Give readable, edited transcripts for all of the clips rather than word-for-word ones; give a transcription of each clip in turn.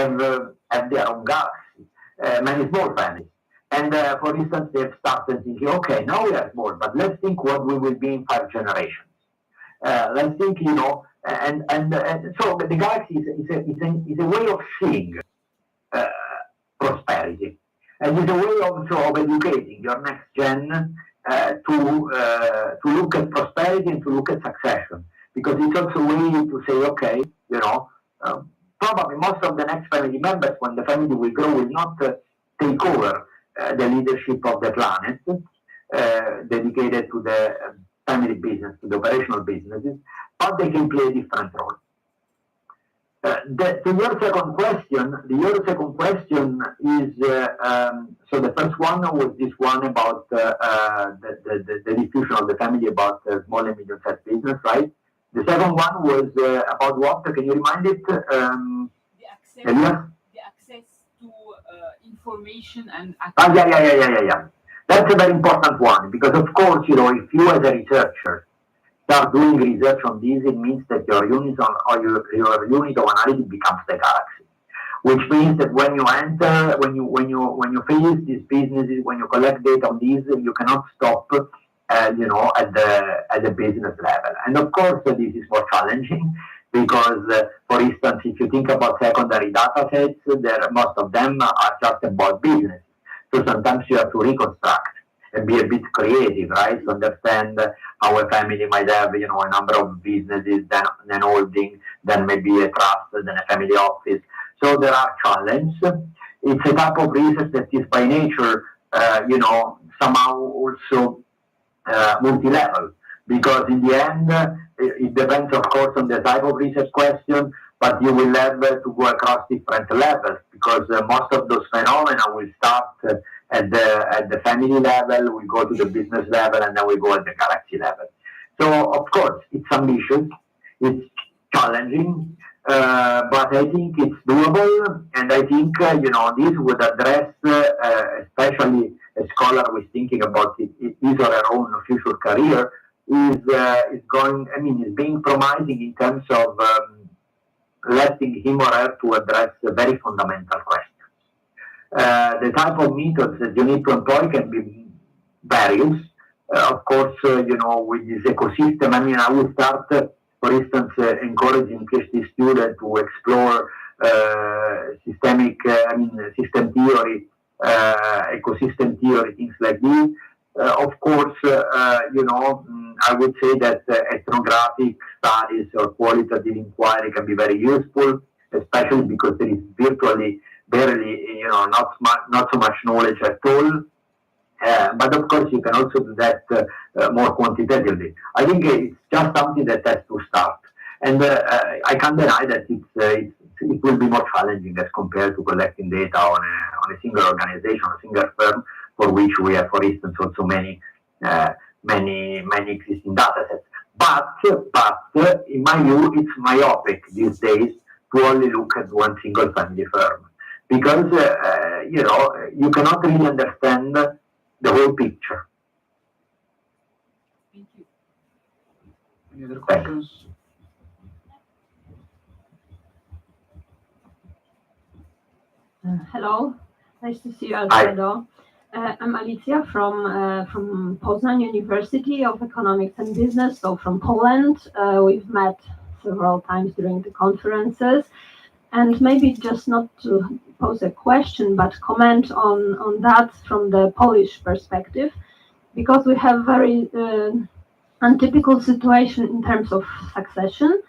have their own galaxy, many small families. And for instance, they've started thinking, okay, now we are small, but let's think what we will be in 5 generations. Let's think, and so the galaxy is a way of seeing prosperity, and it's a way also of educating your next gen to look at prosperity and to look at succession, because it's also a way to say, okay, probably most of the next family members, when the family will grow, will not take over the leadership of the planet, dedicated to the family business, to the operational businesses, but they can play a different role. To your second question is, so the first one was this one about the diffusion of the family, about small and medium-sized business, right? The second one was about what? Can you remind it? The access to information and access. Yeah. That's a very important one, because of course, if you as a researcher start doing research on this, it means that your unit your unit of analysis becomes the galaxy, which means that when you enter, when you face these businesses, when you collect data on these, you cannot stop, at the business level. And of course, this is more challenging because, for instance, if you think about secondary data sets, most of them are just about business. So sometimes you have to reconstruct and be a bit creative, right? To understand how a family might have, a number of businesses, then holding, then maybe a trust, then a family office. So there are challenges. It's a type of research that is by nature, somehow also multi-level, because in the end, it depends, of course, on the type of research question, but you will have to go across different levels, because most of those phenomena will start at the family level, we go to the business level, and then we go at the galaxy level. So, of course, it's ambitious, it's challenging, but I think it's doable, and I think, this would address, especially a scholar who is thinking about his or her own future career, is being promising in terms of letting him or her to address very fundamental questions. The type of methods that you need to employ can be various. Of course, with this ecosystem, I will start, for instance, encouraging PhD students to explore system theory, ecosystem theory, things like this. Of course, I would say that ethnographic studies or qualitative inquiry can be very useful, especially because there is virtually barely, not so much knowledge at all. But of course, you can also do that more quantitatively. I think it's just something that has to start. And I can't deny that it will be more challenging as compared to collecting data on a single organization, a single firm, for which we have, for instance, also many existing data sets. But in my view, it's myopic these days to only look at one single family firm, because you cannot really understand the whole picture. Thank you. Any other questions? Hello, nice to see you, Alfredo. I'm Alicia from Poznań University of Economics and Business, so from Poland. We've met several times during the conferences, and maybe just not to pose a question, but comment on that from the Polish perspective, because we have very untypical situation in terms of succession.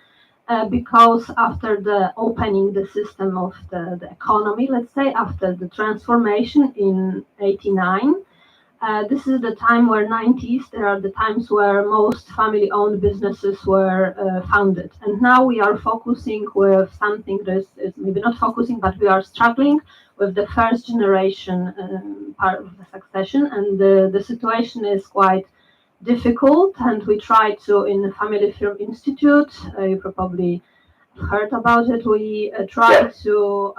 Because after the opening the system of the economy, let's say, after the transformation in 89, this is the time where 90s, there are the times where most family-owned businesses were founded. And now we are focusing with something that is maybe not focusing, but we are struggling with the first generation part of the succession. And the situation is quite difficult, and we try to, in the Family Firm Institute, you probably heard about it, we try to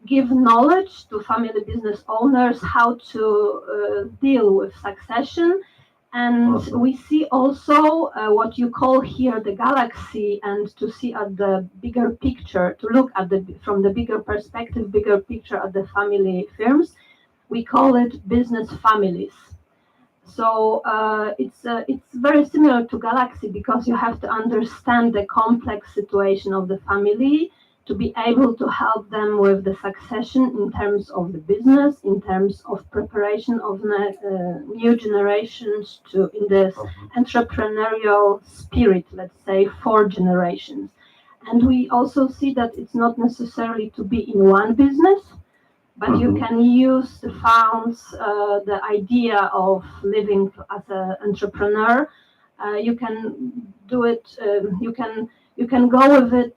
give knowledge to family business owners how to deal with succession And we see also what you call here the galaxy, and to see at the bigger picture, to look at from the bigger perspective, bigger picture at the family firms. We call it business families. So it's very similar to galaxy, because you have to understand the complex situation of the family to be able to help them with the succession in terms of the business, in terms of preparation of new generations in the entrepreneurial spirit, let's say, for generations. And we also see that it's not necessarily to be in one business, but you can use the funds, the idea of living as an entrepreneur. You can do it. You can go with it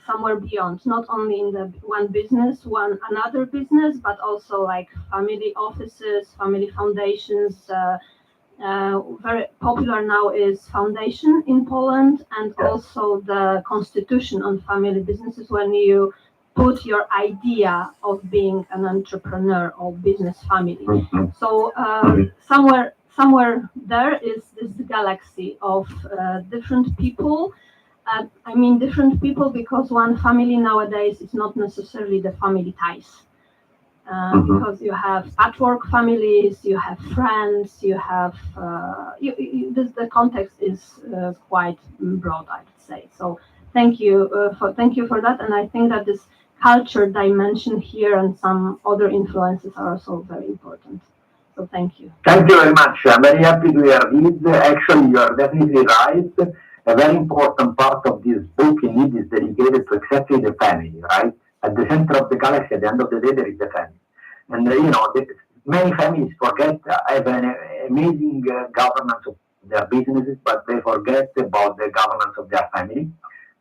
somewhere beyond, not only in the one business, another business, but also like family offices, family foundations. Very popular now is foundation in Poland, and also the constitution on family businesses, when you put your idea of being an entrepreneur or business family. So somewhere there is this galaxy of different people. I mean different people because one family nowadays is not necessarily the family ties. Because you have patchwork families, you have friends, you have the context is quite broad, I would say. So thank you for that, and I think that this culture dimension here and some other influences are also very important. So thank you. Thank you very much. I'm very happy to hear this. Actually, you are definitely right. A very important part of this book indeed is dedicated to exactly the family, right? At the center of the galaxy, at the end of the day, there is the family. And, many families have an amazing governance of their businesses, but they forget about the governance of their family.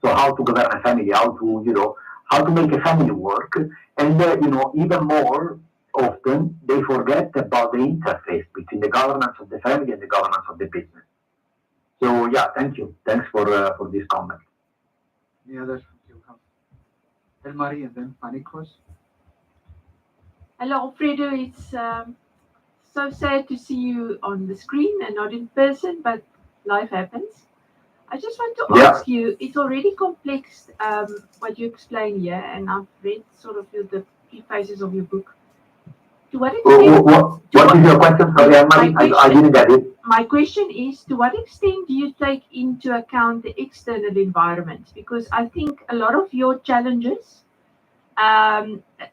So how to govern a family, how to make a family work. And, even more often, they forget about the interface between the governance of the family and the governance of the business. So, yeah, thank you. Thanks for this comment. Any other? Elmarie and then Panikos. Hello, Alfredo. It's so sad to see you on the screen and not in person, but life happens. I just want to ask you, it's already complex what you explain here, and I've read sort of the key phases of your book. To what extent? What is your question? Sorry, I didn't get it. My question is, to what extent do you take into account the external environment? Because I think a lot of your challenges,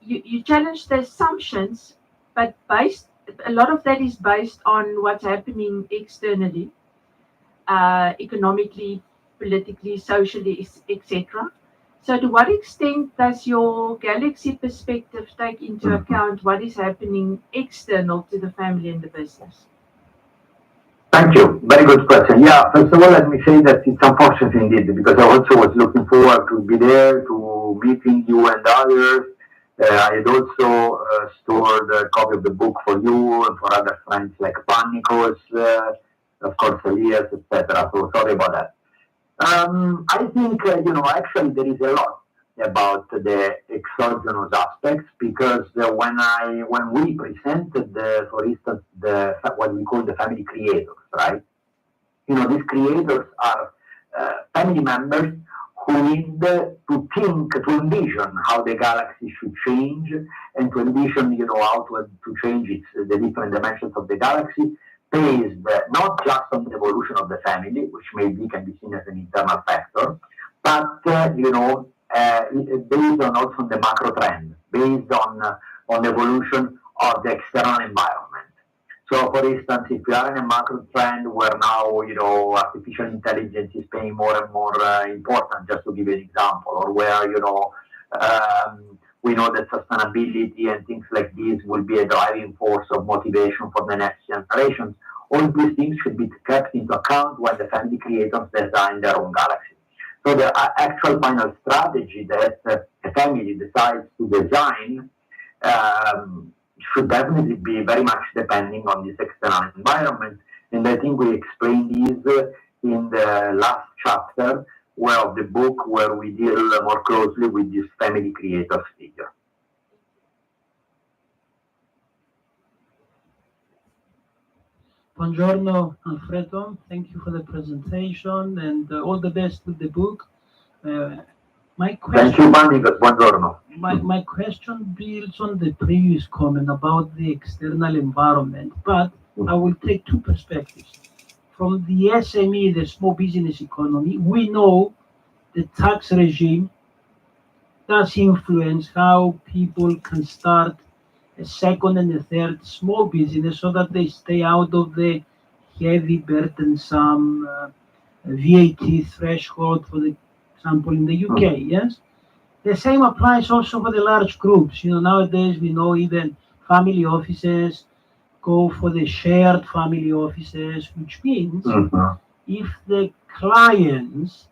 you challenge the assumptions, but a lot of that is based on what's happening externally, economically, politically, socially, etc. So to what extent does your galaxy perspective take into account what is happening external to the family and the business? Thank you. Very good question. Yeah, first of all, let me say that it's unfortunate indeed, because I also was looking forward to be there, to meeting you and others. I had also stored a copy of the book for you and for other friends like Panikos, of course, Elias, etc. So sorry about that. I think, actually there is a lot about the exogenous aspects, because when we presented, for instance, what we call the family creators, right? These creators are family members who need to think, to envision how the galaxy should change, and to envision, how to change the different dimensions of the galaxy, based not just on the evolution of the family, which can be seen as an internal factor, but based on also the macro trend, based on evolution of the external environment. So, for instance, if we are in a macro trend where now artificial intelligence is paying more and more important, just to give you an example, or where we know that sustainability and things like this will be a driving force of motivation for the next generations. All these things should be kept into account when the family creators design their own galaxy. So the actual final strategy that a family decides to design should definitely be very much depending on this external environment. And I think we explained this in the last chapter of the book, where we deal more closely with this family creators figure. Buongiorno, Alfredo. Thank you for the presentation and all the best with the book. My Thank you, question, Panicos. Buongiorno. my question builds on the previous comment about the external environment, but I will take two perspectives. From the SME, the small business economy, we know the tax regime does influence how people can start a second and a third small business so that they stay out of the heavy, burdensome VAT threshold, for example, in the UK. Yes, the same applies also for the large groups. Nowadays we know even family offices go for the shared family offices, which means if the clients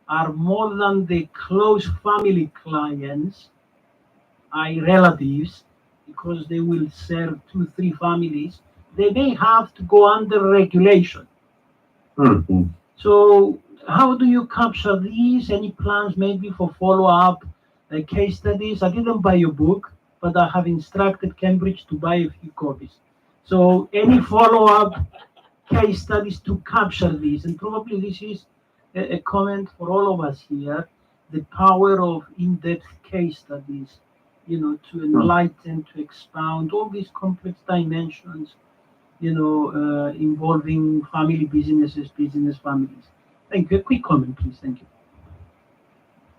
are more than the close family clients, i.e. relatives, because they will serve 2-3 families, they may have to go under regulation. So how do you capture these? Any plans maybe for follow-up case studies? I didn't buy your book, but I have instructed Cambridge to buy a few copies. So any follow-up case studies to capture these? And probably this is a comment for all of us here, the power of in-depth case studies, to enlighten, to expound all these complex dimensions, involving family businesses, business families. Thank you. A quick comment, please. Thank you.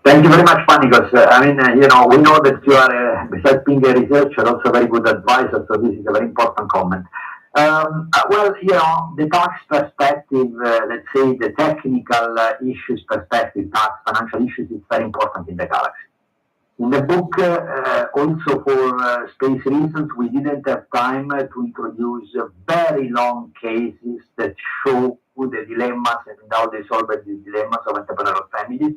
Thank you very much, Panicos. We know that you are, besides being a researcher, also a very good advisor, so this is a very important comment. The tax perspective, let's say the technical issues perspective, tax, financial issues, is very important in the Galaxy. In the book, also for space reasons, we didn't have time to introduce very long cases that show the dilemmas and how they solve these dilemmas of entrepreneurial families.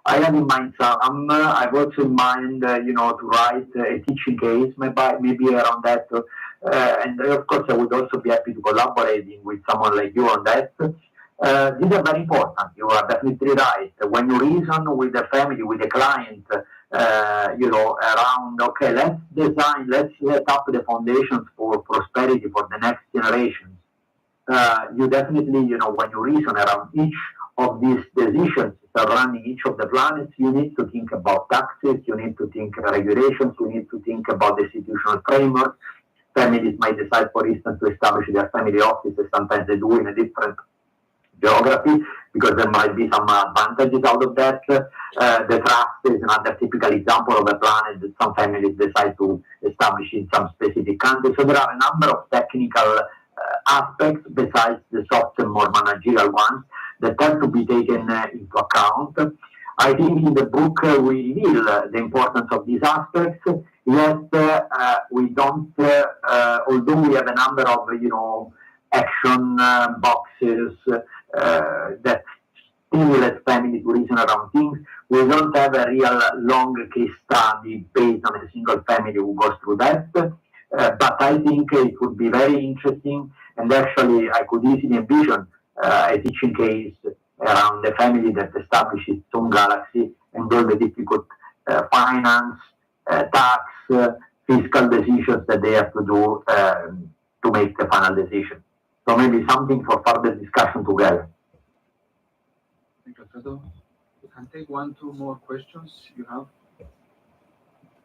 I have in mind some. I've also in mind, to write a teaching case, maybe around that. And of course, I would also be happy to collaborating with someone like you on that. These are very important. You are definitely right. When you reason with the family, with the client, around, okay, let's set up the foundations for prosperity for the next generations. You definitely, when you reason around each of these decisions surrounding each of the planets, you need to think about taxes, you need to think regulations, you need to think about the institutional framework. Families might decide, for instance, to establish their family offices. Sometimes they do in a different geography, because there might be some advantages out of that. The trust is another typical example of a planet that some families decide to establish in some specific country. So there are a number of technical aspects besides the soft and more managerial ones that have to be taken into account. I think in the book we reveal the importance of these aspects, yet we don't, although we have a number of, action boxes that stimulate family to reason around things, we don't have a real long case study based on a single family who goes through that. But I think it would be very interesting, and actually I could easily envision a teaching case around the family that establishes its own galaxy and all the difficult finance, tax, fiscal decisions that they have to do to make the final decision. So maybe something for further discussion together. Thank you, Alfredo. We can take 1-2 more questions you have.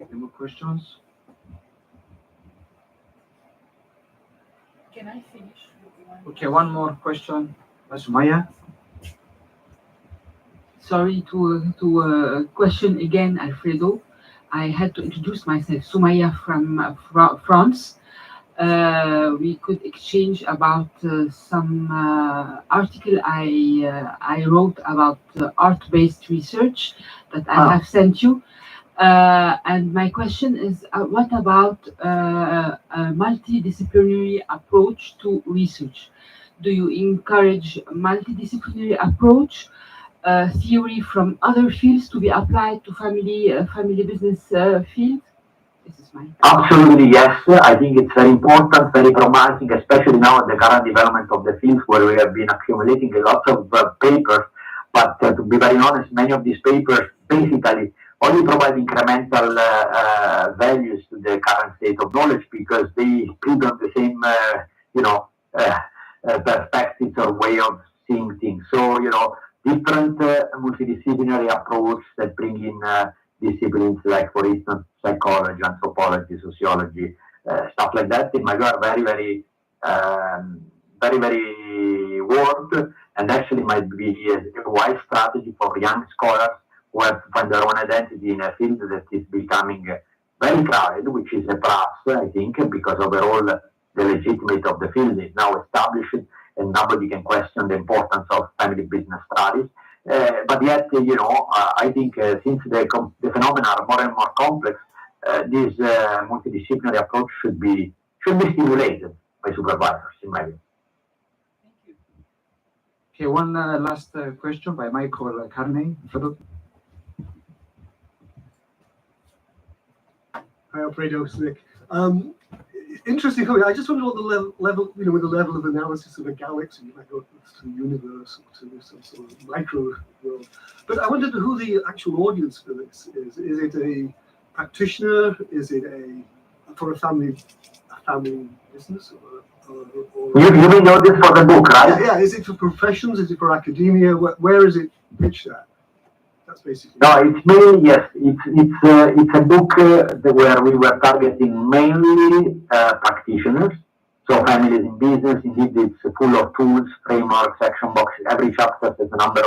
Any more questions? Can I finish with one? Okay, one more question. Sumaya? Sorry to question again, Alfredo. I had to introduce myself. Sumaya from France. We could exchange about some article I wrote about art-based research that I have sent you. And my question is, what about a multidisciplinary approach to research? Do you encourage multidisciplinary approach, theory from other fields to be applied to family business field? This is my Absolutely, yes. I think it's very important, very promising, especially now in the current development of the fields where we have been accumulating a lot of papers. But to be very honest, many of these papers basically only provide incremental values to the current state of knowledge, because they build on the same, perspectives or way of seeing things. So, different multidisciplinary approach that bring in disciplines like, for instance, psychology, anthropology, sociology, stuff like that, in my view, are very, very worth, and actually might be a wise strategy for young scholars who have to find their own identity in a field that is becoming very crowded, which is a plus, I think, because overall the legitimacy of the field is now established and nobody can question the importance of family business studies. But yet, I think since the phenomena are more and more complex, this multidisciplinary approach should be stimulated by supervisors, in my view. Okay, one last question by Michael Carney. Hi, Alfredo, it's Nick. Interesting comment. I just wonder what the level, with the level of analysis of a galaxy, you might go to the universe or to some sort of micro world. But I wondered who the actual audience for this is. Is it a practitioner? Is it for a family business? You mean the audience for the book, right? Yeah. Is it for professions? Is it for academia? Where is it pitched at? That's basically. No, it's mainly, yes. It's a book where we were targeting mainly practitioners, so families in business. Indeed, it's full of tools, frameworks, action boxes. Every chapter has a number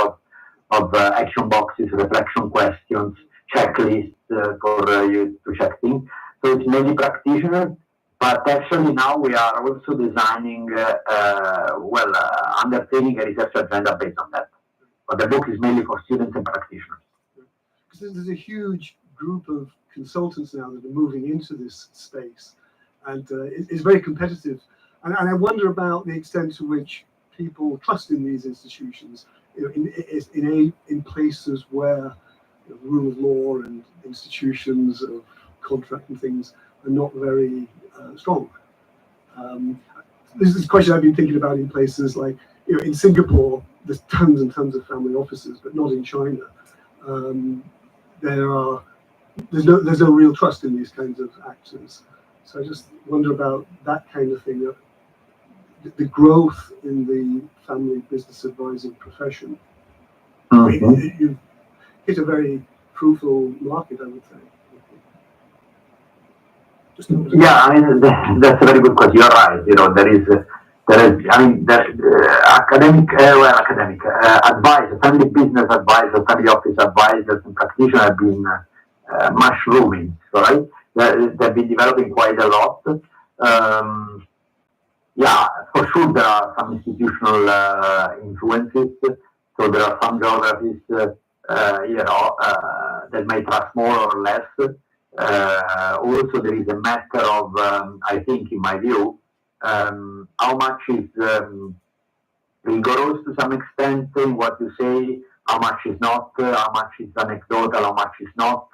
of action boxes, reflection questions, checklists for you to check things. So it's mainly practitioners, but actually now we are also designing, undertaking a research agenda based on that. But the book is mainly for students and practitioners. Because there's a huge group of consultants now that are moving into this space, and it's very competitive. And I wonder about the extent to which people trust in these institutions, in places where the rule of law and institutions of contract and things are not very strong. This is a question I've been thinking about in places like, in Singapore, there's tons and tons of family offices, but not in China. There's no real trust in these kinds of actors. So I just wonder about that kind of thing, the growth in the family business advising profession. Mm-hmm. You've hit a very fruitful market, I would say. Yeah, I mean, that's a very good question. You're right. Academic advisors, family business advisors, family office advisors, and practitioners have been mushrooming, right? They've been developing quite a lot. For sure there are some institutional influences. So there are some geographies, that may trust more or less. Also, there is a matter of, I think, in my view, how much is rigorous to some extent in what you say, how much is not, how much is anecdotal, how much is not.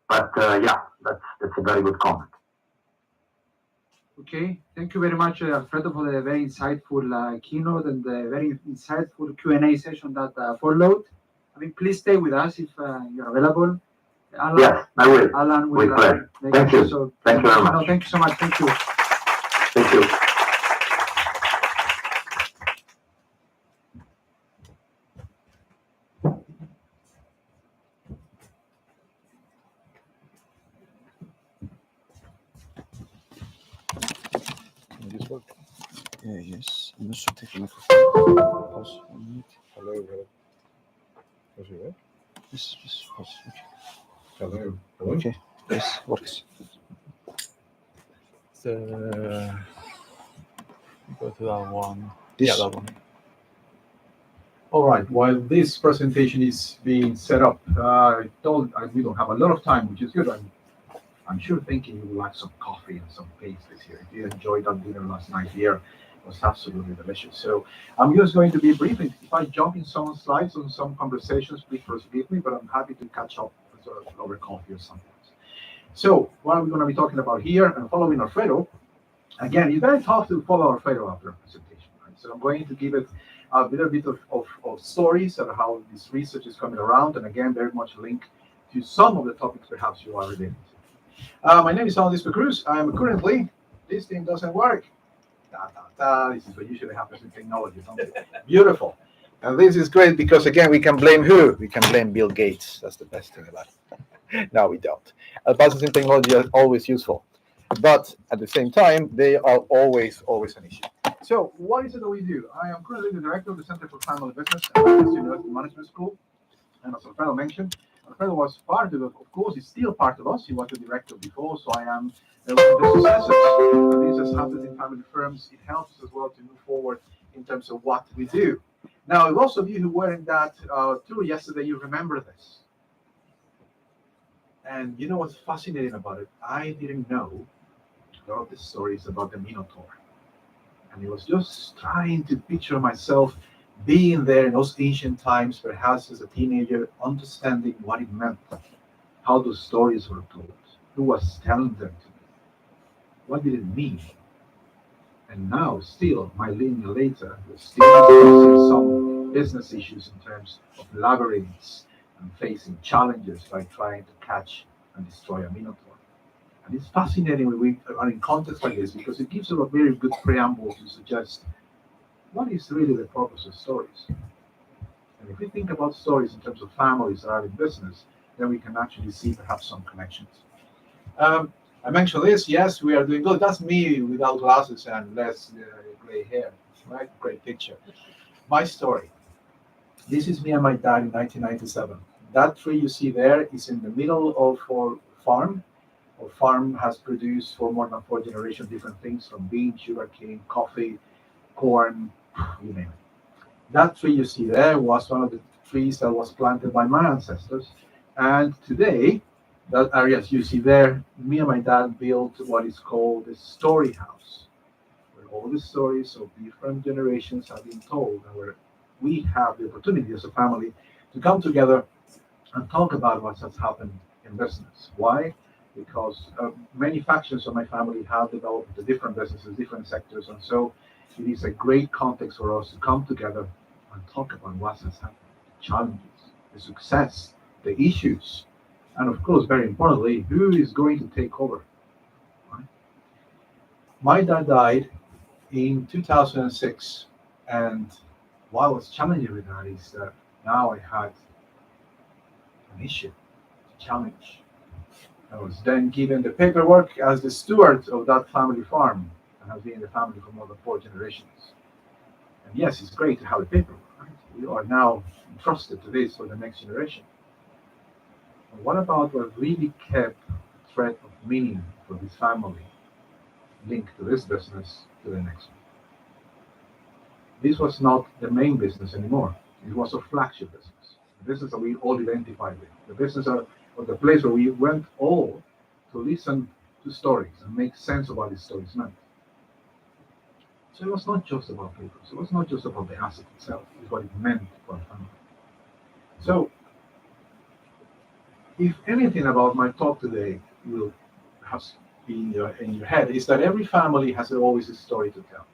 That's a very good comment. Okay, thank you very much, Alfredo, for the very insightful keynote and the very insightful Q&A session that followed. I mean, please stay with us if you're available. Alan, yes, I will. Alan will. Thank you. So, thank you very much. No, thank you so much. Thank you. Thank you. This work? Yes. I'm just taking my pause 1 minute. Hello. Does it work? Yes, pause. Okay. Hello. Okay. Yes, works. So, go to that one. This. Yeah, that one. All right. While this presentation is being set up, we don't have a lot of time, which is good. I'm sure thinking you would like some coffee and some pastries here. If you enjoyed our dinner last night here, it was absolutely delicious. So I'm just going to be brief. If I jump in some slides on some conversations, please forgive me, but I'm happy to catch up over coffee or something. So what are we going to be talking about here? And following Alfredo, again, it's very tough to follow Alfredo after a presentation, right? So I'm going to give it a little bit of stories of how this research is coming around, and again, very much linked to some of the topics perhaps you are related to. My name is Alan Cruz. I'm currently, this thing doesn't work. This is what usually happens in technology, don't it? Beautiful. And this is great because, again, we can blame who? We can blame Bill Gates. That's the best thing about it. No, we don't. Advances in technology are always useful. But at the same time, they are always an issue. So what is it that we do? I am currently the director of the Center for Family Business at Manchester University Management School. And as Alfredo mentioned, Alfredo was part of course, he's still part of us. He was the director before, so I am the successors. And this has happened in family firms. It helps us as well to move forward in terms of what we do. Now, those of you who were in that tour yesterday, you remember this. And you know what's fascinating about it? I didn't know a lot of the stories about the Minotaur. And I was just trying to picture myself being there in those ancient times, perhaps as a teenager, understanding what it meant, how those stories were told, who was telling them to me, what did it mean? And now, still, millennia later, we're still discussing some business issues in terms of labyrinths and facing challenges by trying to catch and destroy a Minotaur. And it's fascinating when we are in contexts like this because it gives us a very good preamble to suggest what is really the purpose of stories. And if we think about stories in terms of families that are in business, then we can actually see perhaps some connections. I mentioned this, yes, we are doing good. That's me without glasses and less gray hair, right? Great picture. My story. This is me and my dad in 1997. That tree you see there is in the middle of our farm. Our farm has produced for more than 4 generations different things from beans, sugarcane, coffee, corn, you name it. That tree you see there was one of the trees that was planted by my ancestors. And today, that areas you see there, me and my dad built what is called the story house, where all the stories of different generations have been told, and where we have the opportunity as a family to come together and talk about what has happened in business. Why? Because many factions of my family have developed into different businesses, different sectors, and so it is a great context for us to come together and talk about what has happened, the challenges, the success, the issues, and of course, very importantly, who is going to take over. Right? My dad died in 2006, and what was challenging with that is that now I had an issue to challenge. I was then given the paperwork as the steward of that family farm, and I've been in the family for more than 4 generations. And yes, it's great to have the paperwork. Right? We are now entrusted to this for the next generation. But what about what really kept a thread of meaning for this family linked to this business to the next one? This was not the main business anymore. It was a flagship business. The business that we all identified with. The business of the place where we went all to listen to stories and make sense of what these stories meant. So it was not just about papers. It was not just about the asset itself. It was what it meant for a family. So, if anything about my talk today will have been in your head, is that every family has always a story to tell,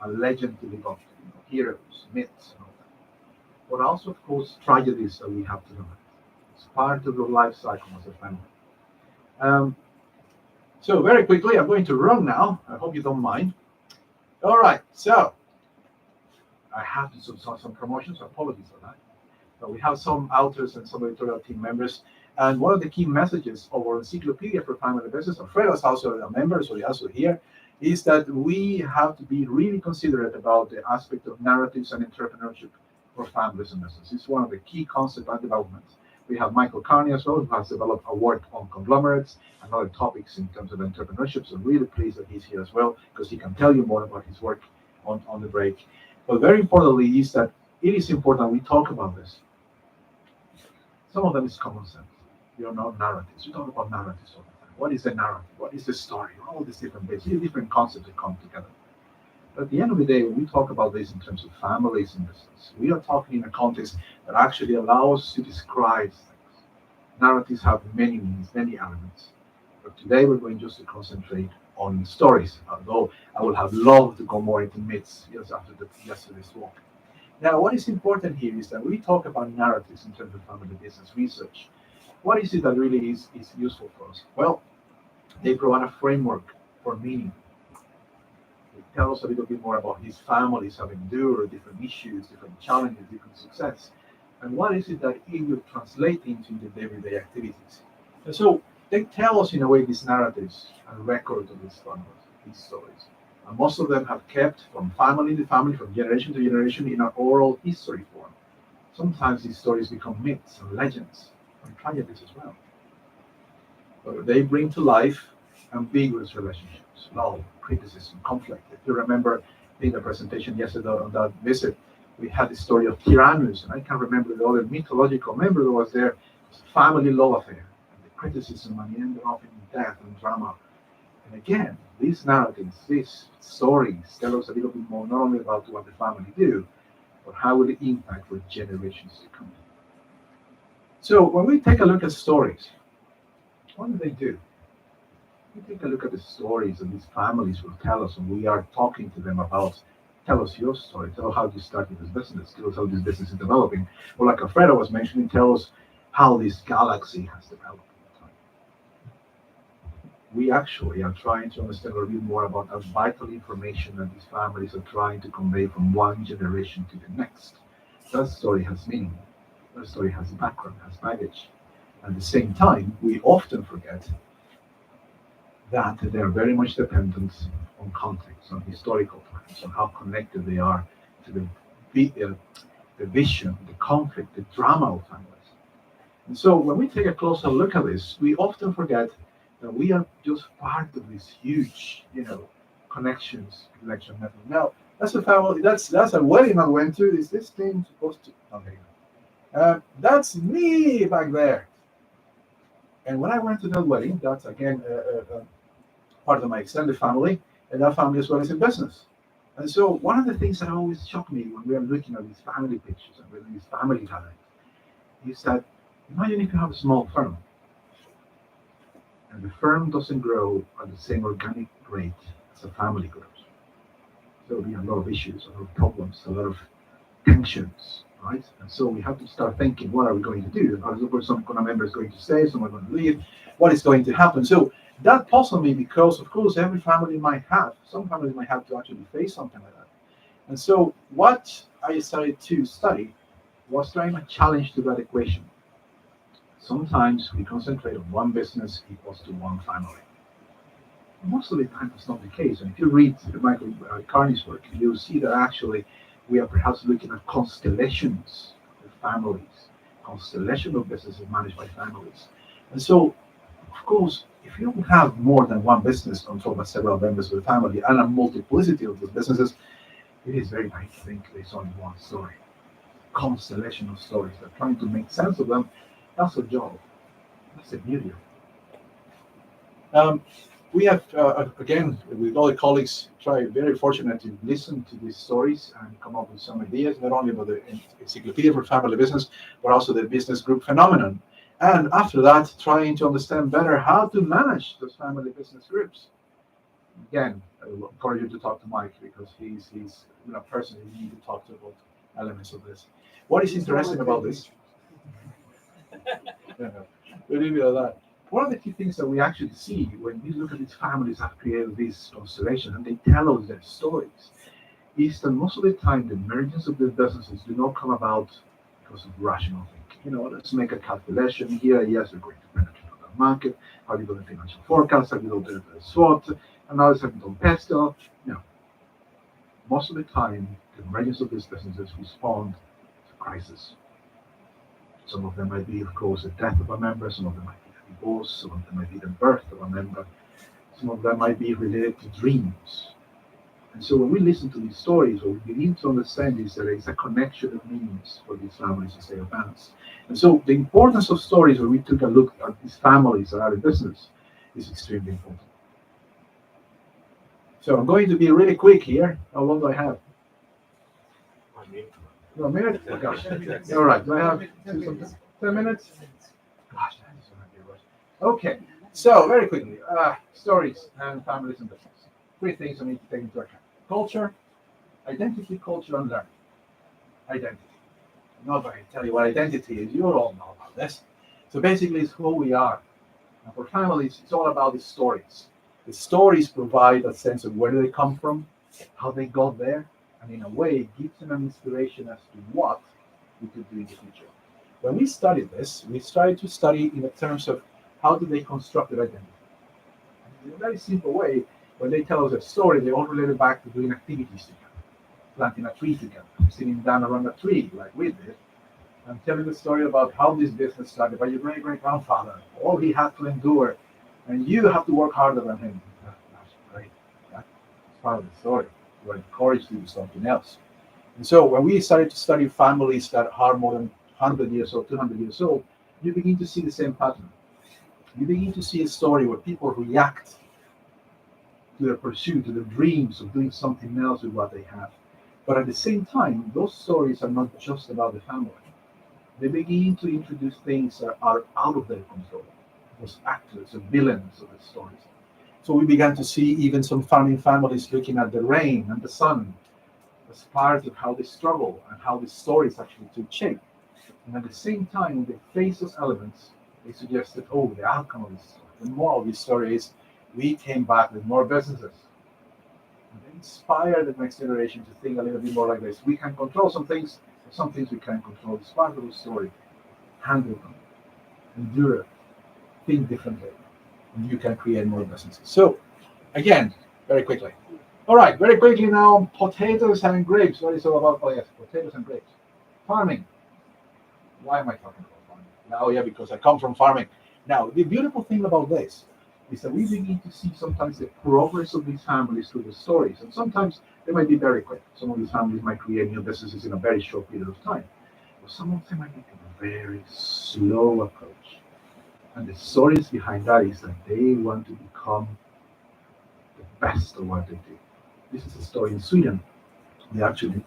a legend to live up to, heroes, myths, and all that. But also, of course, tragedies that we have to know. It's part of the life cycle as a family. So very quickly, I'm going to run now. I hope you don't mind. All right, so I have to do some promotions. Apologies for that. But we have some authors and some editorial team members. And one of the key messages of our encyclopedia for family business, Alfredo is also a member, so he's also here, is that we have to be really considerate about the aspect of narratives and entrepreneurship for families and business. It's one of the key concepts and developments. We have Michael Carney as well, who has developed a work on conglomerates and other topics in terms of entrepreneurship. So really pleased that he's here as well, because he can tell you more about his work on the break. But very importantly is that it is important we talk about this. Some of them is common sense. We are not narratives. We talk about narratives all the time. What is the narrative? What is the story? All these different bits, different concepts that come together. But at the end of the day, when we talk about this in terms of families and business, we are talking in a context that actually allows us to describe things. Narratives have many meanings, many elements. But today we're going just to concentrate on stories, although I would have loved to go more into myths just after yesterday's walk. Now, what is important here is that we talk about narratives in terms of family business research. What is it that really is useful for us? Well, they provide a framework for meaning. tell us a little bit more about his families have endured different issues, different challenges, different success, and what is it that he will translate into the everyday activities. And so they tell us in a way these narratives and record of these families, these stories. And most of them have kept from family to family, from generation to generation in an oral history form. Sometimes these stories become myths and legends and tragedies as well. But they bring to life ambiguous relationships, love, criticism, conflict. If you remember in the presentation yesterday on that visit, we had the story of Tyrannus, and I can't remember the other mythological member that was there. It was a family love affair, and the criticism, and he ended up in death and drama. And again, these narratives, these stories tell us a little bit more, not only about what the family do, but how will it impact for generations to come. So when we take a look at stories, what do they do? We take a look at the stories that these families will tell us, and we are talking to them about, tell us your story, tell us how you started this business, tell us how this business is developing. Or like Alfredo was mentioning, tell us how this galaxy has developed over time. We actually are trying to understand a little bit more about that vital information that these families are trying to convey from one generation to the next. That story has meaning. That story has background, has baggage. At the same time, we often forget that they are very much dependent on context, on historical times, on how connected they are to the vision, the conflict, the drama of families. And so when we take a closer look at this, we often forget that we are just part of this huge, connection method. Now, that's a family, that's a wedding I went to. Is this thing supposed to? Okay. That's me back there. And when I went to that wedding, that's again part of my extended family, and that family as well is in business. And so one of the things that always shocked me when we are looking at these family pictures and with these family gatherings is that imagine if you have a small firm, and the firm doesn't grow at the same organic rate as a family grows. There will be a lot of issues, a lot of problems, a lot of tensions, right? And so we have to start thinking, what are we going to do? Are some member is going to stay, some are going to leave? What is going to happen? So that puzzled me because, of course, some families might have to actually face something like that. And so what I started to study was trying a challenge to that equation. Sometimes we concentrate on one business equals to one family. Most of the time, that's not the case. And if you read Michael Carney's work, you'll see that actually we are perhaps looking at constellations of families, constellation of businesses managed by families. And so, of course, if you don't have more than one business controlled by several members of the family and a multiplicity of those businesses, it is very nice to think there's only one story. Constellation of stories. They're trying to make sense of them. That's a job. That's the beauty of it. We have, again, with all the colleagues, tried very fortunate to listen to these stories and come up with some ideas, not only about the Encyclopedia for Family Business, but also the business group phenomenon. And after that, trying to understand better how to manage those family business groups. Again, I will encourage you to talk to Mike because he's a person you need to talk to about elements of this. What is interesting about this? We leave it at that. One of the key things that we actually see when we look at these families that have created this constellation and they tell us their stories is that most of the time the emergence of these businesses do not come about because of rational thinking. Let's make a calculation here. Yes, we're going to penetrate the market. Have you done the financial forecast? Have you done the SWOT analysis? Have you done pesto? No. Most of the time, the emergence of these businesses respond to crisis. Some of them might be, of course, the death of a member. Some of them might be a divorce. Some of them might be the birth of a member. Some of them might be related to dreams. And so when we listen to these stories, what we begin to understand is that there is a connection of meanings for these families as they advance. And so the importance of stories when we took a look at these families that are in business is extremely important. So I'm going to be really quick here. How long do I have? 1 minute? Oh, gosh. All right. Do I have 10 minutes? Gosh, that is going to be a rush. Okay. So very quickly, stories and families and business. 3 things I need to take into account. Culture, identity, culture, and learning. Identity. Not going to tell you what identity is. You all know about this. So basically, it's who we are. For families, it's all about the stories. The stories provide a sense of where do they come from, how they got there, and in a way, it gives them an inspiration as to what we could do in the future. When we studied this, we tried to study in the terms of how do they construct their identity. In a very simple way, when they tell us a story, they all relate it back to doing activities together, planting a tree together, sitting down around a tree like we did, and telling the story about how this business started by your great-great-grandfather, all he had to endure, and you have to work harder than him. That's great. That's part of the story. We're encouraged to do something else. And so when we started to study families that are more than 100 years old, 200 years old, you begin to see the same pattern. You begin to see a story where people react to their pursuit, to their dreams of doing something else with what they have. But at the same time, those stories are not just about the family. They begin to introduce things that are out of their control. Those actors and villains of the stories. So we began to see even some farming families looking at the rain and the sun as part of how they struggle and how the stories actually took shape. And at the same time, when they face those elements, they suggested, oh, the outcome of this story, the moral of this story is we came back with more businesses. And they inspire the next generation to think a little bit more like this. We can control some things, but some things we can't control. It's part of the story. Handle them, endure it, think differently, and you can create more businesses. So, again, very quickly. All right, very quickly now, potatoes and grapes. What is it all about? Oh, yes, potatoes and grapes. Farming. Why am I talking about farming? Now, yeah, because I come from farming. Now, the beautiful thing about this is that we begin to see sometimes the progress of these families through the stories. And sometimes they might be very quick. Some of these families might create new businesses in a very short period of time. But some of them might take a very slow approach. And the stories behind that is that they want to become the best of what they do. This is a story in Sweden. They actually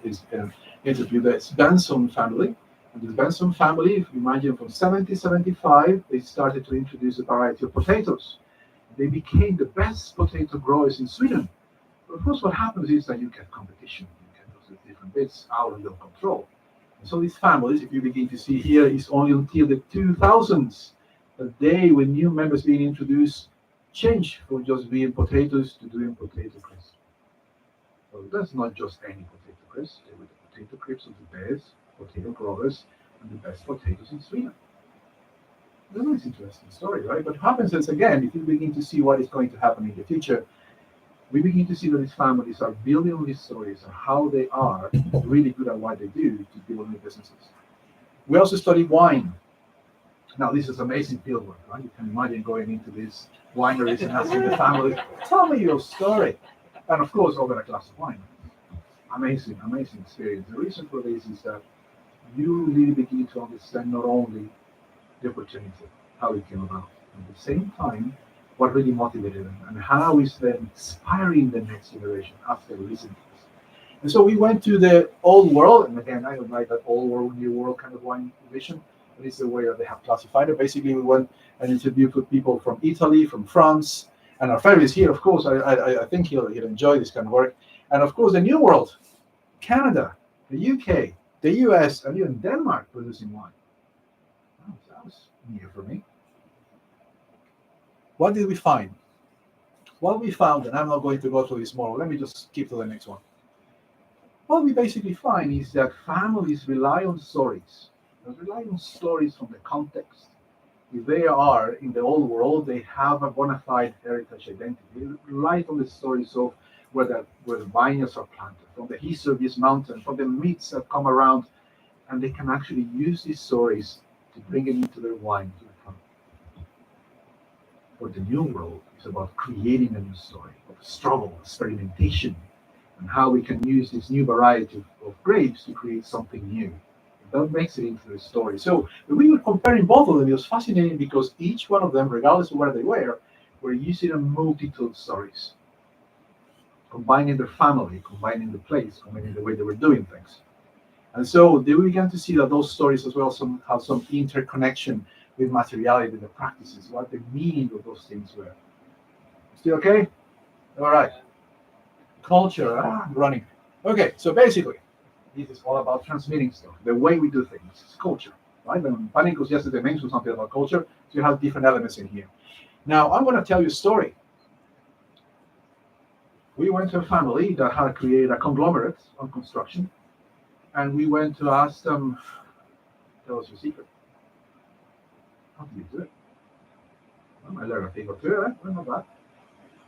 interviewed the Benson family. And the Benson family, if you imagine from 1775, they started to introduce a variety of potatoes. They became the best potato growers in Sweden. But of course, what happens is that you get competition. You get those different bits out of your control. And so these families, if you begin to see here, is only until the 2000s that they, with new members being introduced, changed from just being potatoes to doing potato crisps. So that's not just any potato crisps. They were the potato crisps of the best potato growers and the best potatoes in Sweden. That's a nice, interesting story, right? But what happens is, again, if you begin to see what is going to happen in the future, we begin to see that these families are building on these stories and how they are really good at what they do to build new businesses. We also study wine. Now, this is amazing field work, right? You can imagine going into these wineries and asking the family, tell me your story. And of course, over a glass of wine. Amazing, amazing experience. The reason for this is that you really begin to understand not only the opportunity, how it came about, at the same time, what really motivated them, and how is them inspiring the next generation after listening to this. And so we went to the old world, and again, I don't like that old world, new world kind of wine division, but it's the way that they have classified it. Basically, we went and interviewed with people from Italy, from France, and our friend is here, of course. I think he'll enjoy this kind of work. And of course, the new world, Canada, the UK, the US, and even Denmark producing wine. Oh, that was new for me. What did we find? What we found, and I'm not going to go through this more, let me just skip to the next one. What we basically find is that families rely on stories. They rely on stories from the context. If they are in the old world, they have a bona fide heritage identity. They rely on the stories of where the vineyards are planted, from the history of this mountain, from the myths that come around, and they can actually use these stories to bring it into their wine to the front. For the new world, it's about creating a new story of struggle, experimentation, and how we can use this new variety of grapes to create something new. That makes it into the story. So when we were comparing both of them, it was fascinating because each one of them, regardless of where they were using a multitude of stories, combining their family, combining the place, combining the way they were doing things. And so they began to see that those stories as well have some interconnection with materiality, the practices, what the meaning of those things were. Still okay? All right. Culture, running. Okay, so basically, this is all about transmitting stuff. The way we do things is culture, right? When Panicos yesterday mentioned something about culture, so you have different elements in here. Now, I'm going to tell you a story. We went to a family that had created a conglomerate on construction, and we went to ask them, tell us your secret. How do you do it? Well, I learned a thing or two, right? Well, not bad.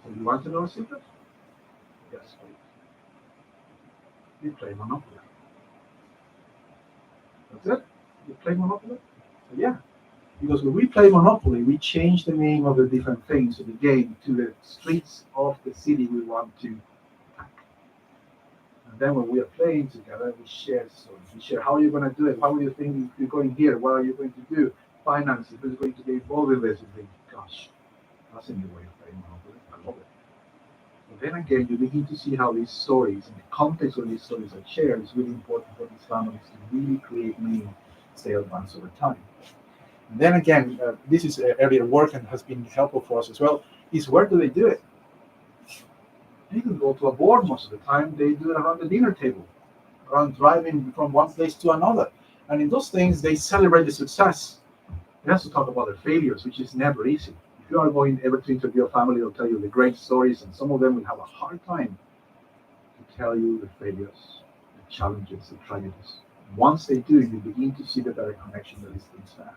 So you want to know a secret? Yes, please. You play Monopoly. That's it? You play Monopoly? So, yeah. Because when we play Monopoly, we change the name of the different things of the game to the streets of the city we want to attack. And then when we are playing together, we share stories. We share how you're going to do it. How do you think you're going here? What are you going to do? Finances. Who's going to be involved in this? You think, gosh, that's a new way of playing Monopoly. I love it. But then again, you begin to see how these stories and the context of these stories are shared is really important for these families to really create meaning, stay advanced over time. And then again, this is area of work and has been helpful for us as well, is where do they do it? They can go to a board most of the time. They do it around the dinner table, around driving from one place to another. And in those things, they celebrate the success. They also talk about their failures, which is never easy. If you are going ever to interview a family, they'll tell you the great stories, and some of them will have a hard time to tell you the failures, the challenges, the tragedies. Once they do, you begin to see the direct connection that these things have.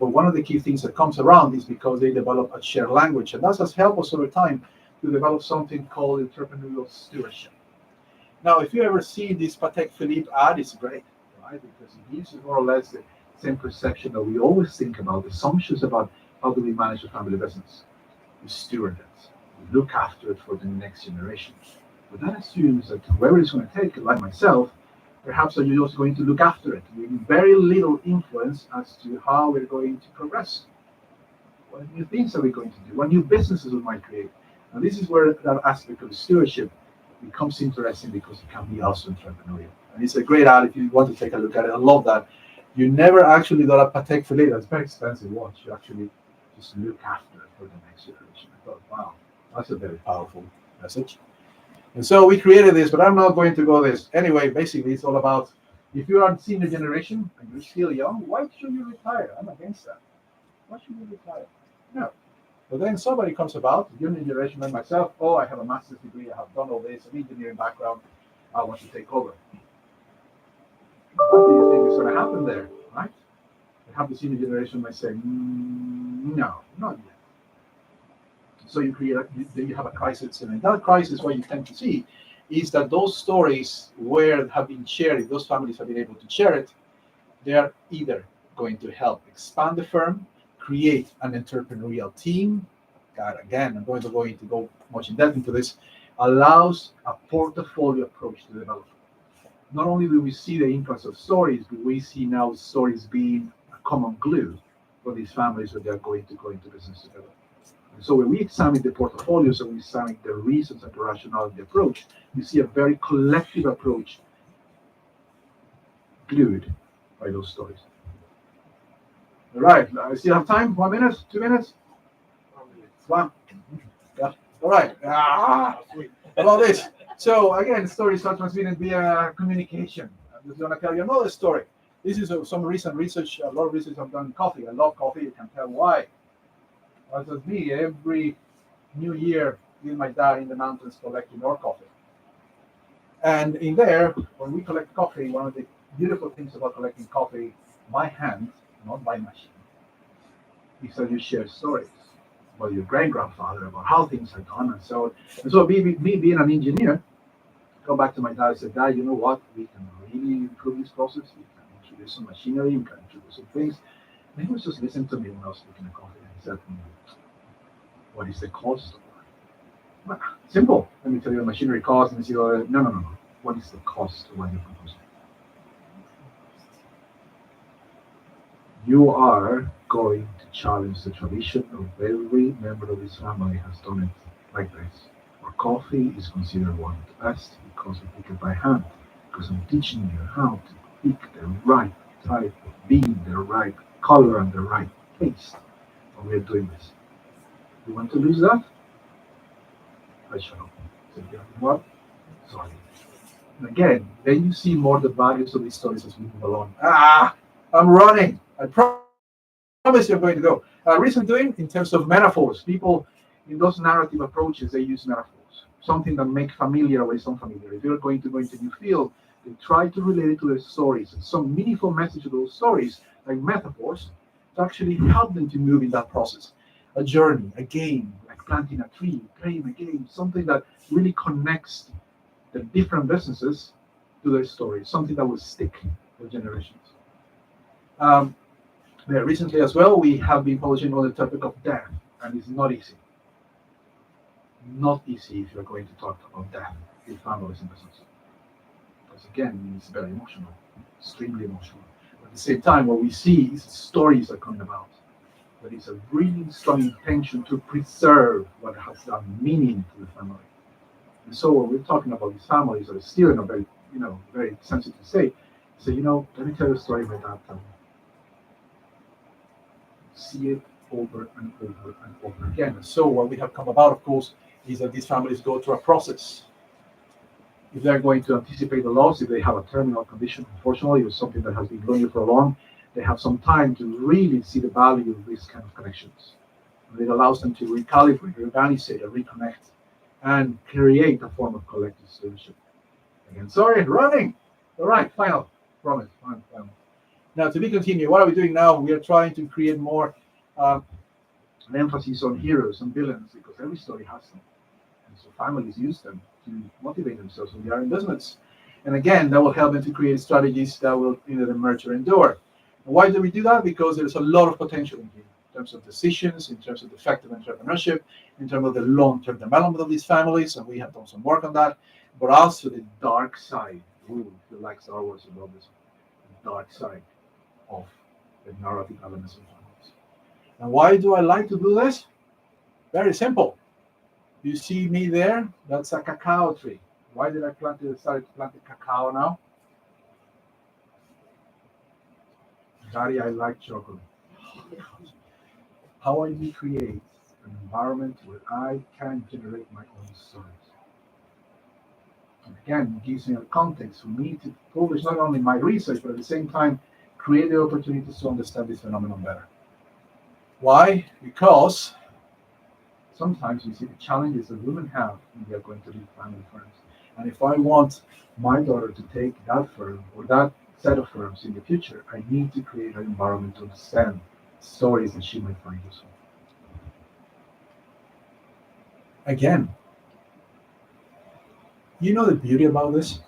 But one of the key things that comes around is because they develop a shared language, and that has helped us over time to develop something called entrepreneurial stewardship. Now, if you ever see this Patek Philippe ad, it's great, right? Because it gives you more or less the same perception that we always think about, assumptions about how do we manage a family business. We steward it, we look after it for the next generation. But that assumes that whoever is going to take it, like myself, perhaps you're also going to look after it with very little influence as to how we're going to progress. What new things are we going to do? What new businesses we might create? And this is where that aspect of stewardship becomes interesting because it can be also entrepreneurial. And it's a great ad if you want to take a look at it. I love that. You never actually got a Patek Philippe. That's a very expensive watch. You actually just look after it for the next generation. I thought, wow, that's a very powerful message. And so we created this, but I'm not going to go this. Anyway, basically, it's all about if you are senior generation and you're still young, why should you retire? I'm against that. Why should you retire? No. But then somebody comes about, younger generation like myself, oh, I have a master's degree, I have done all this, an engineering background, I want to take over. What do you think is going to happen there, right? Perhaps the senior generation might say, no, not yet. So you have a crisis, and in that crisis, what you tend to see is that those stories where have been shared, if those families have been able to share it, they are either going to help expand the firm, create an entrepreneurial team. God, again, I'm going to go much in depth into this, allows a portfolio approach to development. Not only do we see the influence of stories, but we see now stories being a common glue for these families that they are going to go into business together. And so when we examine the portfolios and we examine the reasons and the rationale of the approach, you see a very collective approach glued by those stories. All right, I still have time. 1 minute, 2 minutes? 1 minute. One. Yeah. All right. About this. So again, stories are transmitted via communication. I'm just going to tell you another story. This is some recent research, a lot of research I've done in coffee. I love coffee. You can tell why. As with me, every New Year, with my dad in the mountains collecting more coffee. And in there, when we collect coffee, one of the beautiful things about collecting coffee by hand, not by machine, is that you share stories about your great-grandfather, about how things are done, and so on. And so me being an engineer, go back to my dad and said, Dad, you know what? We can really improve this process. We can introduce some machinery, we can introduce some things. And he was just listening to me when I was making the coffee, and he said, what is the cost of that? Well, simple. Let me tell you the machinery cost, and he said, no. What is the cost of what you're proposing? You are going to challenge the tradition of every member of this family has done it like this. Our coffee is considered one of the best because we pick it by hand, because I'm teaching you how to pick the right type of bean, the right color, and the right taste. And we're doing this. You want to lose that? I shall not. So you what? Sorry. And again, then you see more the values of these stories as we move along. I'm running. I promise you're going to go. Reason doing in terms of metaphors. People in those narrative approaches, they use metaphors. something that makes familiar what is unfamiliar. If you're going to go into a new field, then try to relate it to their stories and some meaningful message of those stories, like metaphors, to actually help them to move in that process. A journey, a game, like planting a tree, playing a game, something that really connects the different businesses to their stories, something that will stick for generations. Recently as well, we have been publishing on the topic of death, and it's not easy. Not easy if you're going to talk about death with families and businesses. Because again, it's very emotional, extremely emotional. At the same time, what we see is stories are coming about. There is a really strong intention to preserve what has done meaning to the family. And so when we're talking about these families that are still in a very, very sensitive state, say, let me tell you a story about that. See it over and over and over again. And so what we have come about, of course, is that these families go through a process. If they're going to anticipate the loss, if they have a terminal condition, unfortunately, or something that has been going for long, they have some time to really see the value of these kind of connections. And it allows them to recalibrate, reorganize, reconnect, and create a form of collective stewardship. Again, sorry, running. All right, final. Promise. Final. Now, to be continued, what are we doing now? We are trying to create more an emphasis on heroes and villains, because every story has them. And so families use them to motivate themselves when they are in business. And again, that will help them to create strategies that will either emerge or endure. And why do we do that? Because there's a lot of potential in here, in terms of decisions, in terms of effective entrepreneurship, in terms of the long-term development of these families, and we have done some work on that, but also the dark side. Ooh, if you like Star Wars, you love this. The dark side of the narrative elements of families. And why do I like to do this? Very simple. You see me there? That's a cacao tree. Why did I decide to plant the cacao now? Daddy, I like chocolate. How I do create an environment where I can generate my own stories. And again, it gives me a context for me to publish not only my research, but at the same time, create the opportunities to understand this phenomenon better. Why? Because sometimes we see the challenges that women have when they are going to lead family firms. And if I want my daughter to take that firm or that set of firms in the future, I need to create an environment to understand stories that she might find useful. Again, the beauty about this?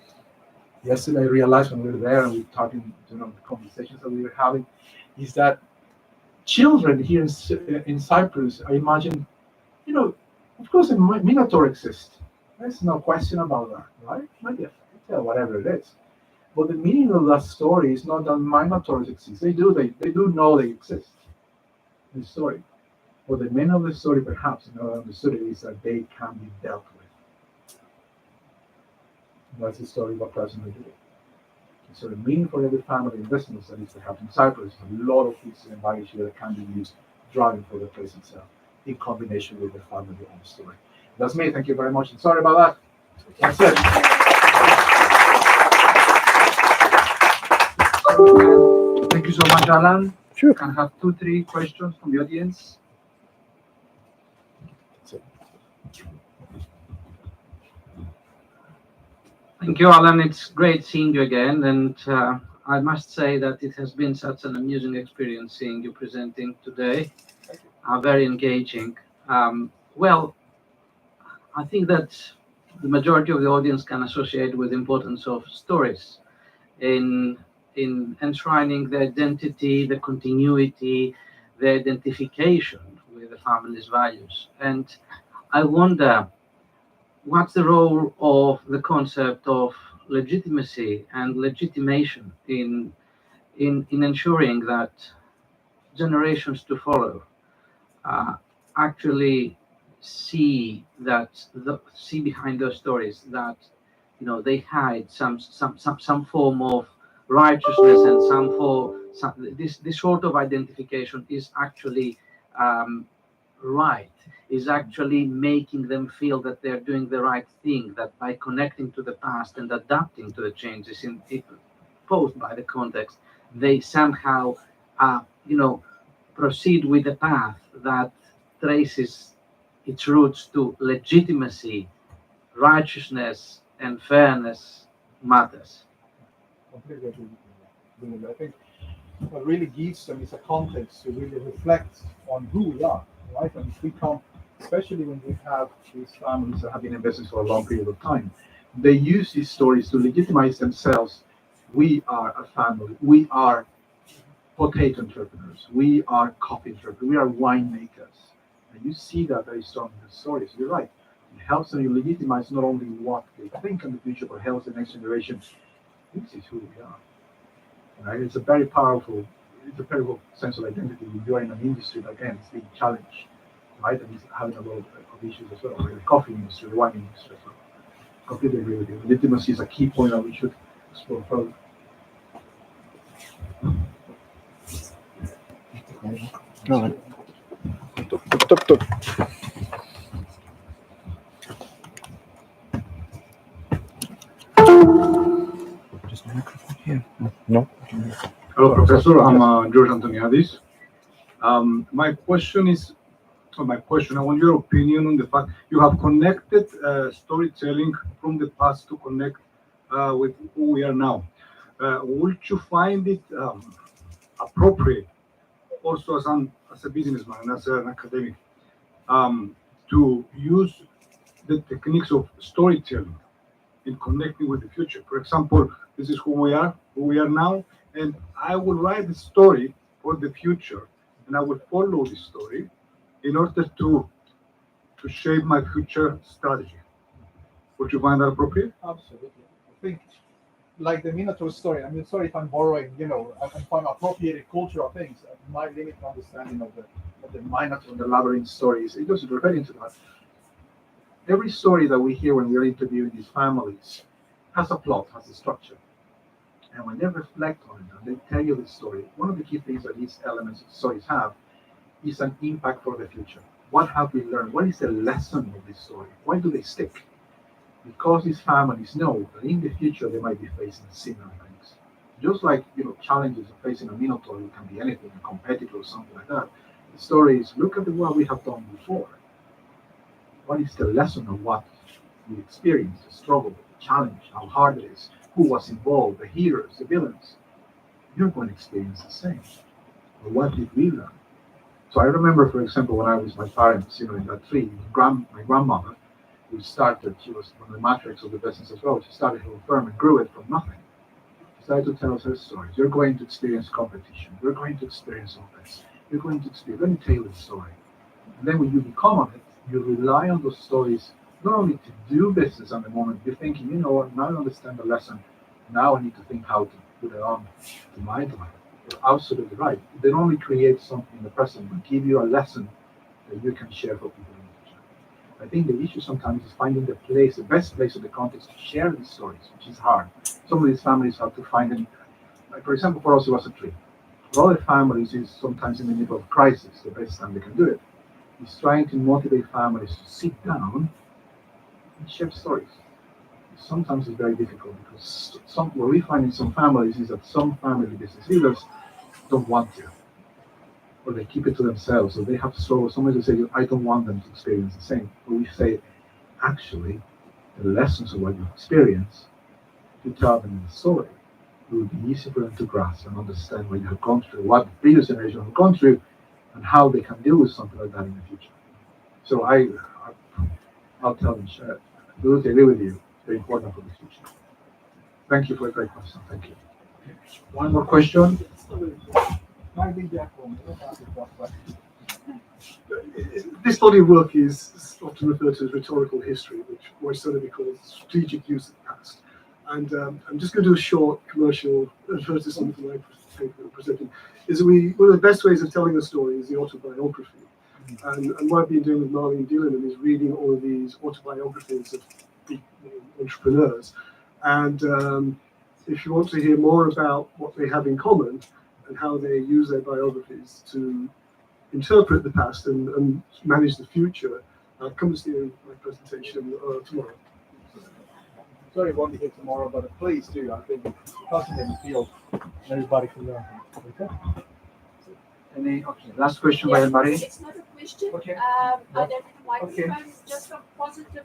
Yesterday I realized when we were there and we were talking, the conversations that we were having, is that children here in Cyprus, I imagine, of course, a minotaur exists. There's no question about that, right? Maybe a fairy tale, whatever it is. But the meaning of that story is not that minotaurs exist. They do know they exist. The story. But the meaning of the story, perhaps, understood it, is that they can be dealt with. That's the story of a person who did it. So the meaning for every family and business that is perhaps in Cyprus, a lot of pieces and baggage here that can be used driving for the place itself, in combination with the family-owned story. That's me. Thank you very much. And sorry about that. That's it. Thank you so much, Alan. Sure. Can have 2-3 questions from the audience. Thank you, Alan. It's great seeing you again. And I must say that it has been such an amusing experience seeing you presenting today. Very engaging. Well, I think that the majority of the audience can associate with the importance of stories in enshrining the identity, the continuity, the identification with the family's values. And I wonder, what's the role of the concept of legitimacy and legitimation in ensuring that generations to follow actually see behind those stories that they hide some form of righteousness, and this sort of identification is actually right, is actually making them feel that they're doing the right thing, that by connecting to the past and adapting to the changes posed by the context, they somehow proceed with a path that traces its roots to legitimacy righteousness and fairness matters. Completely agree with you. I think what really gives them is a context to really reflect on who we are, right? And if we come, especially when we have these families that have been invested for a long period of time, they use these stories to legitimize themselves. We are a family. We are potato entrepreneurs. We are coffee entrepreneurs. We are winemakers. And you see that very strong in the stories. You're right. It helps them legitimize not only what they think in the future, but helps the next generation. This is who we are. Right? It's a very powerful sense of identity. You are in an industry that again is being challenged, right? And it's having a lot of issues as well. Like the coffee industry, the wine industry as well. Completely agree with you. Legitimacy is a key point that we should explore further. All right. Top. Just the microphone here. No. Hello, Professor. I'm George Antoniadis. My question, I want your opinion on the fact you have connected storytelling from the past to connect with who we are now. Would you find it appropriate, also as a businessman, as an academic, to use the techniques of storytelling in connecting with the future? For example, this is who we are now, and I will write a story for the future, and I will follow this story in order to shape my future strategy. Would you find that appropriate? Absolutely. I think, like the Minotaur story, I mean, sorry if I'm borrowing, if I'm appropriating cultural things, my limited understanding of the Minotaur and the labyrinth stories, it doesn't refer into that. Every story that we hear when we're interviewing these families has a plot, has a structure. And when they reflect on it and they tell you the story, one of the key things that these elements of stories have is an impact for the future. What have we learned? What is the lesson of this story? Why do they stick? Because these families know that in the future they might be facing similar things. Just like challenges of facing a Minotaur, it can be anything, a competitor or something like that. The story is look at what we have done before. What is the lesson of what we experienced, the struggle, the challenge, how hard it is, who was involved, the heroes, the villains? You're going to experience the same. But what did we learn? So I remember, for example, when I was with my parents, in that tree, my grandmother, who started, she was one of the matrix of the business as well. She started her firm and grew it from nothing. She started to tell us her stories. You're going to experience competition. You're going to experience all this. You're going to experience, let me tell you the story. And then when you become on it, you rely on those stories, not only to do business at the moment, you're thinking, now I understand the lesson. Now I need to think how to put it on to my life. You're absolutely right. They don't only create something in the present, but give you a lesson that you can share for people in the future. I think the issue sometimes is finding the best place in the context to share these stories, which is hard. Some of these families have to find them. Like for example, for us, it was a tree. For other families, is sometimes in the middle of crisis, the best time they can do it. Is trying to motivate families to sit down and share stories. Sometimes it's very difficult because what we find in some families is that some family business leaders don't want to, or they keep it to themselves, or they have to struggle. Sometimes they say, I don't want them to experience the same. But we say, actually, the lessons of what you experience, you tell them in the story, it will be easy for them to grasp and understand what you have gone through, what the previous generation have gone through, and how they can deal with something like that in the future. So I'll tell them, I agree with you. It's very important for the future. Thank you for a great question. Thank you. One more question. This body of work is often referred to as rhetorical history, which more certainly calls strategic use of the past. And I'm just going to do a short commercial advertisement for my paper I'm presenting. One of the best ways of telling a story is the autobiography. And what I've been doing with Marlene Dillon is reading all of these autobiographies of entrepreneurs. And if you want to hear more about what they have in common and how they use their biographies to interpret the past and manage the future, come to see my presentation tomorrow. Sorry, I won't be here tomorrow, but please do. I think it's a fascinating field. Everybody can learn. Okay. Any? Okay. Last question by Marie. It's not a question. Okay. I don't have a Okay. microphone, just a positive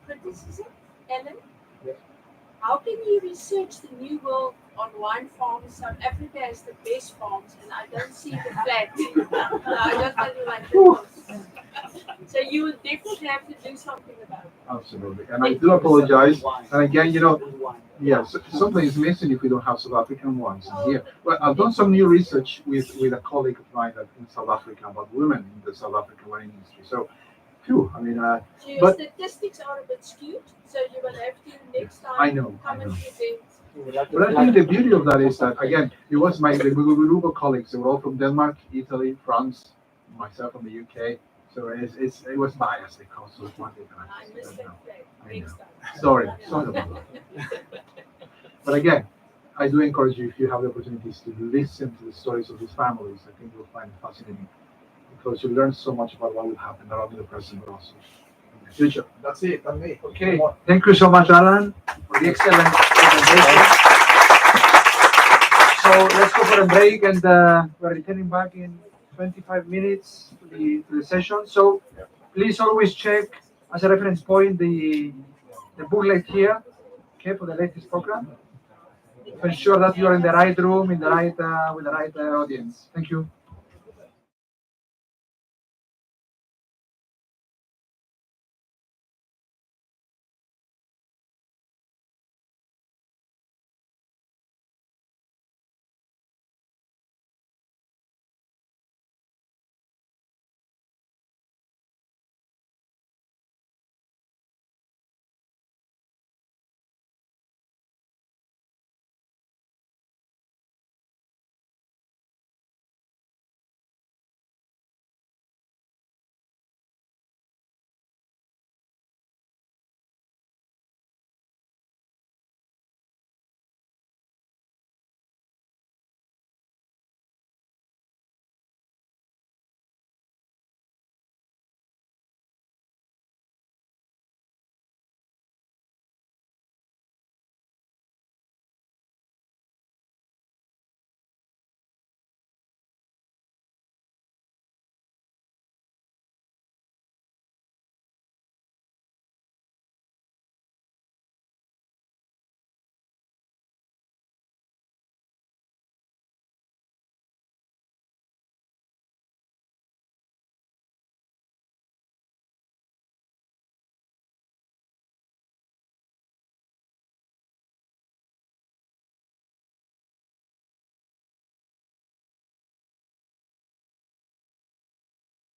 criticism. Ellen, Yes. how can you research the New World on wine farms? South Africa has the best farms, and I don't see the flag. I just don't like the So you will definitely have to do something about it. Absolutely. And I do apologize. And again, yes, something is missing if we don't have South African wines in here. Well, I've done some new research with a colleague of mine in South Africa about women in the South African wine industry. So, phew, I mean, So your but statistics are a bit skewed, so you will have to next time I know. come and present. But I think the beauty of that is that, again, it was the group of colleagues. They were all from Denmark, Italy, France, myself from the UK. So it was biased because of one thing. I missed that flag. Next time. Sorry about that. But again, I do encourage you, if you have the opportunities to listen to the stories of these families, I think you'll find it fascinating because you learn so much about what will happen, not only in the present, but also in the future. That's it, that's me. Okay. Thank you so much, Alan, for the excellent presentation. So let's go for a break, and we're returning back in 25 minutes to the session. So please always check as a reference point the booklet here, okay, for the latest program, to ensure that you are in the right room, in the right with the right audience. Thank you.